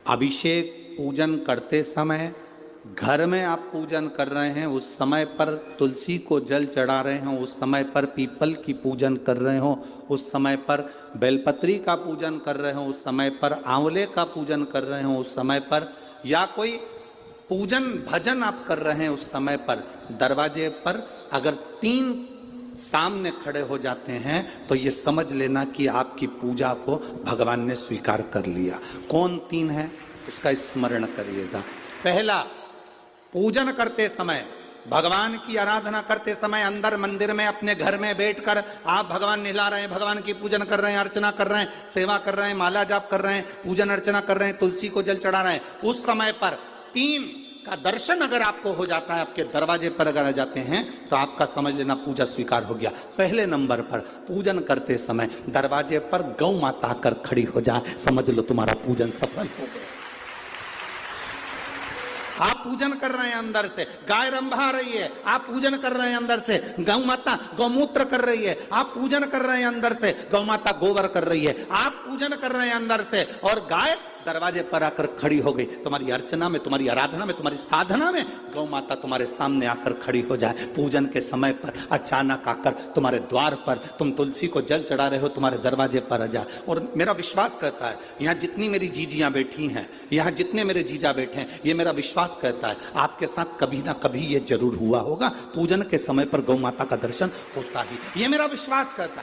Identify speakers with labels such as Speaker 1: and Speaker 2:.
Speaker 1: अभिषेक पूजन करते समय घर में आप पूजन कर रहे हैं, उस समय पर तुलसी को जल चढ़ा रहे हो, उस समय पर पीपल की पूजन कर रहे हो, उस समय पर बेलपत्री का पूजन कर रहे हो, उस समय पर आंवले का पूजन कर रहे हो, उस समय पर या कोई पूजन भजन आप कर रहे हैं, उस समय पर दरवाजे पर अगर 3 सामने खड़े हो जाते हैं तो ये समझ लेना कि आपकी पूजा को भगवान ने स्वीकार कर लिया। कौन 3 है उसका स्मरण करिएगा। पहला, पूजन करते समय, भगवान की आराधना करते समय अंदर मंदिर में अपने घर में बैठकर आप भगवान निहला रहे हैं, भगवान की पूजन कर रहे हैं, अर्चना कर रहे हैं, सेवा कर रहे हैं, माला जाप कर रहे हैं, पूजन अर्चना कर रहे हैं, तुलसी को जल चढ़ा रहे हैं, उस समय पर 3 का दर्शन अगर आपको हो जाता है, आपके दरवाजे पर अगर आ जाते हैं तो आपका समझ लेना पूजा स्वीकार हो गया। पहले नंबर पर पूजन करते समय दरवाजे पर गौ माता आकर खड़ी हो जाए, समझ लो तुम्हारा पूजन सफल हो गया। आप पूजन कर रहे हैं अंदर से, गाय रंभा रही है, आप पूजन कर रहे हैं अंदर से, गौ माता गौमूत्र कर रही है, आप पूजन कर रहे हैं अंदर से, गौ माता गोबर कर रही है, आप पूजन कर रहे हैं अंदर से, और गाय दरवाजे पर आकर खड़ी हो गई। तुम्हारी अर्चना में, तुम्हारी आराधना में, तुम्हारी साधना में गौ माता तुम्हारे सामने आकर खड़ी हो जाए। पूजन के समय पर अचानक आकर तुम्हारे द्वार पर, तुम तुलसी को जल चढ़ा रहे हो, तुम्हारे दरवाजे पर आ जाए। और मेरा विश्वास कहता है, यहाँ जितनी मेरी जीजियां बैठी हैं, यहाँ जितने मेरे जीजा बैठे हैं, ये मेरा विश्वास कहता है आपके साथ कभी ना कभी ये जरूर हुआ होगा, पूजन के समय पर गौ माता का दर्शन होता ही, ये मेरा विश्वास कहता है।